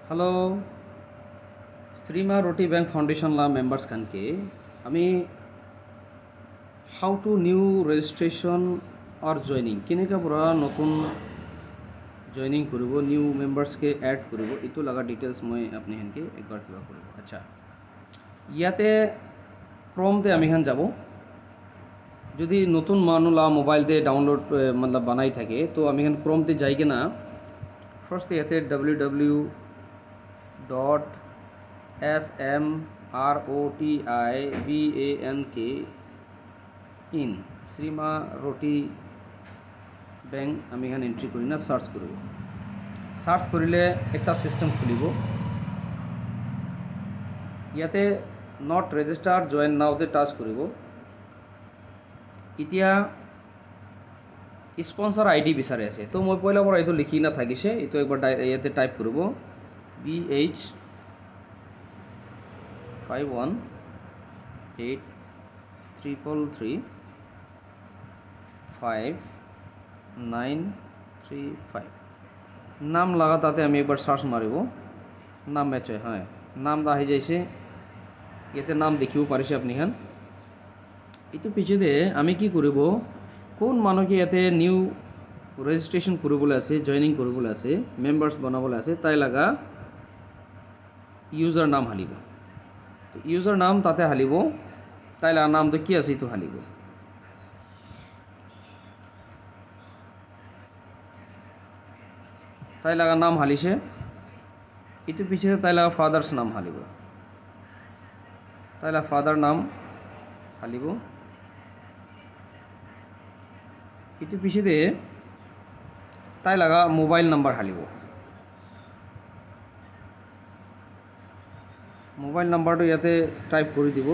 Hello, Shrima Roti bank foundation লা members খানকে আমি how to new registration or joining কেনেকা পৰা নতুন জয়নিং কৰিব নিউ মেম্বাৰ্ছকে এড কৰিব এইটো লগা ডিটেইলছ মই আপুনি হেনকে একবাৰ কিবা কৰিব। আচ্ছা, ইয়াতে ক্ৰমতে আমি হেন যাব। যদি নতুন মানুহ লা মোবাইলতে ডাউনলোড মতলব বনাই থাকে তো আমি হেন ক্ৰমতে যাই কিনা ফাৰ্ষ্ট ইয়াতে www.smrotibank in Srima roti bank আমি এখানে এন্ট্রি করি না সার্চ করব। সার্চ করিলে একটা সিস্টেম খুলিব। ইয়াতে নট রেজিস্টার জয়েন নাওতে টাচ করব। এতিয়া স্পন্সর আইডি বিচাৰি আছে তো মই পইলা পৰা এইটো লিখি না থাকিছে এইটো একবাৰ ইয়াতে টাইপ কৰিব BH518335 নাম লাগা তাতে আমি একবার সার্চ মারিব। নাম ম্যাচ হয়, হ্যাঁ নাম আহি যাইছে। ইয়াতে নাম দেখিব পাৰিছে আপুনি খান। এইটো পিছতে আমি কি কৰিব, কোন মানুহকে ইয়াতে নিউ ৰেজিস্ট্ৰেশন কৰিবলৈ আছে, জয়নিং কৰিবলৈ আছে, মেম্বাৰ্ছ বনাবলৈ আছে, তাই লাগা ইউজাৰ নাম হালিব। ইউজাৰ নাম তাতে হালিব, তাই লাগা নামটো কি আছে এইটো হালিব। তাই লাগা নাম হালিছে। এইটো পিছতে তাই লাগা ফাদার্স নাম হালিব। তাই লাগা ফাদার নাম হালিব। এইটো পিছতে তাই লাগা মোবাইল নাম্বার হালিব। মোবাইল নাম্বাৰটো ইয়াতে টাইপ কৰি দিব।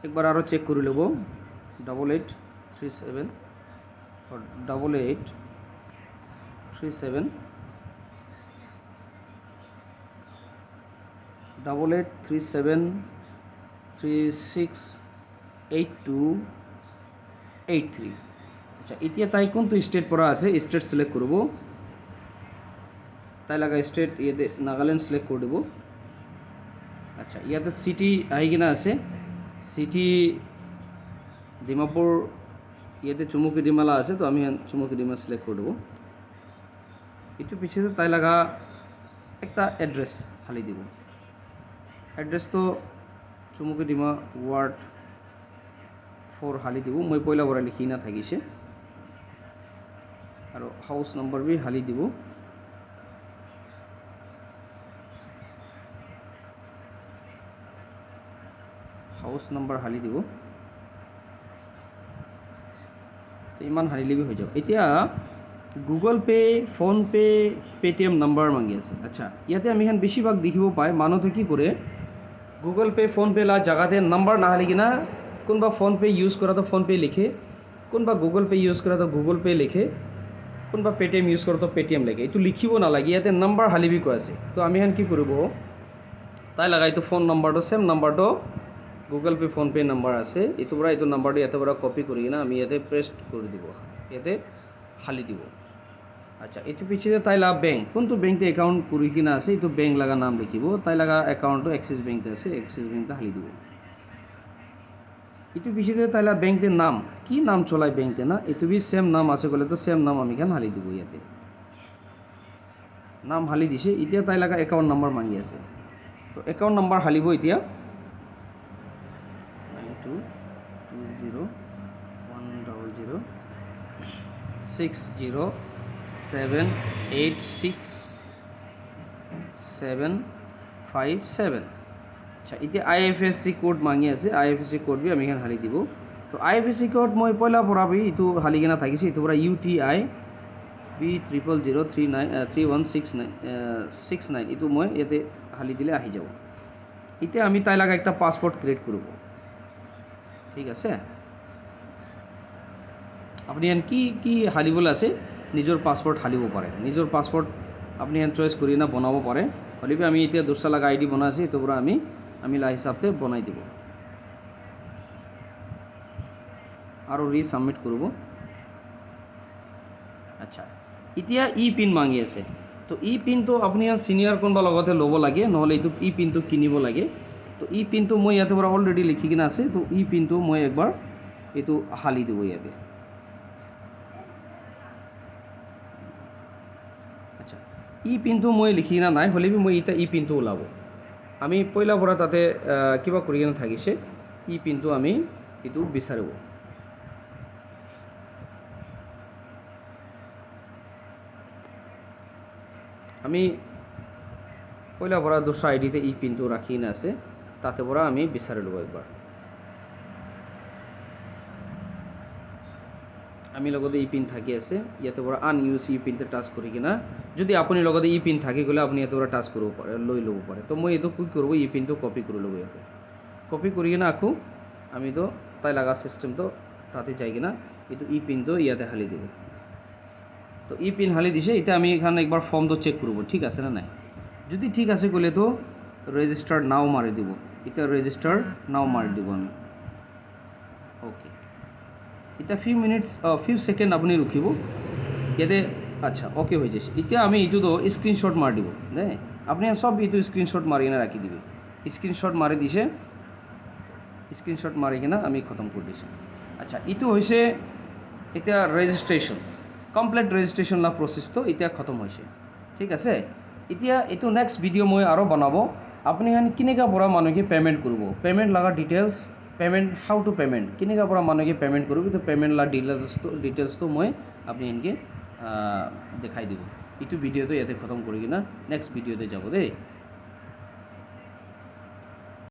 একবাৰ আৰু চেক কৰি ল'ব। 8837 8837 368283। আচ্ছা, এতিয়া তাই কোনটো ষ্টেট পৰা আছে ষ্টেট সিলেক্ট কৰিব। তাই লাগা স্টেট ইয়াতে নাগাল্যান্ড সিলেক্ট করে দেব। আচ্ছা, ইয়াতে সিটি আহি কিনা আছে, সিটি ডিমাপুর, ইয়াতে চুমুকি ডিমালা আছে তো আমি চুমুকি ডিমা সিলেক্ট করে দেব। একটু পিছিয়ে তাই লাগা একটা এড্রেস হালি দিব। এড্রেস তো চুমুকি ডিমা ওয়ার্ড 4 হালি দিব। মই পয়লা বৰা লিখি না থাকিছে আৰু হাউস নম্বৰ বি হালি দিব। হাউস নাম্বার হালি দিব। তো ইমান হালিলে হৈ যাব। এতিয়া Google Pay, phone pay, Paytm number মাগি আছে। আচ্ছা, ইয়াতে আমি এখন বেশিরভাগ দেখিব পাই মানুহে কি করে গুগল পে, ফোন পে লা জায়গাতে নাম্বার না হালি কিনা কোনবা ফোন পে ইউজ করা তো ফোন পে লিখে, কোনবা গুগল পে ইউজ করা তো গুগল পে লিখে, কোনবা পেটিএম ইউজ করা তো পেটিএম লিখে। এইটো লিখিব নালাগে, ইয়াতে নাম্বার হালিবি কৈ আছে। তো আমি এখন কি করব, তাই লাগা এইটো ফোন নাম্বারটো সেম নাম্বারটো Google Pay, PhonePe number আছে, এইটো পৰা এইটো নাম্বাৰটো ইয়াতে পৰা কপি কৰি কিনা আমি ইয়াতে পেস্ট কৰি দিব, ইয়াতে হালি দিব। আচ্ছা, এইটো পিছতে তাই লাগা ব্যাংক, কোনটো ব্যাংকতে একাউন্ট কৰি কিনা আছে এইটো ব্যাংক লাগা নাম লিখিব। তাই লাগা একাউন্টটো এক্সিস ব্যাংকতে আছে, এক্সিস ব্যাংকতে হালি দিব। এইটো পিছতে তাই লাগা ব্যাংকতে নাম, কি নাম চলাই ব্যাংকতে না, এইটো বি সেম নাম আছে গ'লে তো সেম নাম আমি খান হালি দিব। ইয়াতে নাম হালি দিছে। এতিয়া তাই লাগা একাউন্ট নাম্বার মাগি আছে, তো একাউন্ট নাম্বার হালিব। এতিয়া 92201060786757। আচ্ছা, এতিয়া IFSC কোড মাগি আছে, IFSC কোড বি আমি এখানে হালি দিব। তো IFSC কোড মই পয়লা পৰা বি এইটো হালি কিনা থাকিছে। এইটো পৰা UTI B00033169 এইটো মই ইয়াতে হালি দিলে আহি যাব। এতিয়া আমি তাই লাগা একটা পাসপোর্ট ক্রিয়েট করব। ঠিক আছে, আপনি এন কি কি হালিবলৈ আছে নিজৰ পাসপোৰ্ট হালিব পাৰে। নিজৰ পাসপোৰ্ট আপনি এন চয়েস কৰি না বনাব পাৰে। হলিবি আমি এতিয়া দূসৰা লাগা আইডি বনাই আছে, এইটো পৰা আমি লা হিসাবতে বনাই দিব আৰু রি সাবমিট করব। আচ্ছা এতিয়া ই পিন মাগি আছে তো ই পিনটো আপুনি চিনিয়ৰ কোনোবা লগতে ল'ব লাগে নহ'লে এইটো ই পিনটো কিনিব লাগে তো ই পিনটো মই ইয়াতে পৰা অলৰেডি লিখি কিনে আছে তো ই পিনটো মই একবাৰ এইটো হালি দিব ইয়াতে আচ্ছা ই পিনটো মই লিখি কিনা নাই হ'লে মই এতিয়া ই পিনটো ওলাব আমি পইলাৰ পৰা তাতে কিবা কৰি কিনে থাকিছে ই পিনটো আমি এইটো বিচাৰিব আমি পইলাৰ পৰা দুসৰা আইডিতে ই পিনটো ৰাখি কিনে আছে তাতে পৰা আমি বিচাৰি ল'ব একবাৰ আমি লগতে ই পিন থাকি আছে ইয়াতে পৰা আনইউজ ই পিনটো টাচ কৰি কিনা যদি আপুনি লগতে ই পিন থাকি গ'লে আপুনি ইয়াতে পৰা টাচ কৰিব পাৰে লৈ ল'ব পাৰে তো মই এইটো কি কৰিব ই পিনটো কপি কৰি ল'ব ইয়াতে কপি কৰি কিনা আকৌ আমিতো তাই লগা চিষ্টেমটো তাতে যাই কিনা এইটো ই পিনটো ইয়াতে হালি দিব তো ই পিন হালি দিছে এতিয়া আমি এখানে একবাৰ ফৰ্মটো চেক কৰিব ঠিক আছে না নাই যদি ঠিক আছে ক'লে তো ৰেজিষ্টাৰ নাও মাৰি দিব এতিয়া ৰেজিষ্টাৰ নাও মাৰি দিব আমি ওকে এতিয়া ফিউ সেকেন্ড আপুনি ৰখিব ইয়াতে আচ্ছা ওকে হৈ যাইছে এতিয়া আমি এইটোতো স্ক্ৰীনশ্বট মাৰি দিব দেই আপুনি সব এইটো স্ক্ৰীনশ্বট মাৰি কিনে ৰাখি দিব স্ক্ৰীনশ্বট মাৰি দিছে স্ক্ৰীনশ্বট মাৰি কিনে আমি খতম কৰি দিছোঁ আচ্ছা এইটো হৈছে এতিয়া ৰেজিষ্ট্ৰেশ্যন কমপ্লিট ৰেজিষ্ট্ৰেশ্যন লা প্ৰচেছটো এতিয়া খতম হৈছে ঠিক আছে এতিয়া এইটো নেক্সট ভিডিঅ' মই আৰু বনাব আপুনি কেনেকৈ পৰা মানুহকে পে'মেণ্ট কৰিব পে'মেণ্ট লগা details payment how to payment কেনেকৈ পৰা মানুহকে পে'মেণ্ট কৰিব তো পে'মেণ্ট লগা ডিটেইলছটো মই আপুনি এনেকৈ দেখাই দিব এইটো ভিডিঅ'টো ইয়াতে খতম কৰি কিনে নেক্সট ভিডিঅ'তে যাব দেই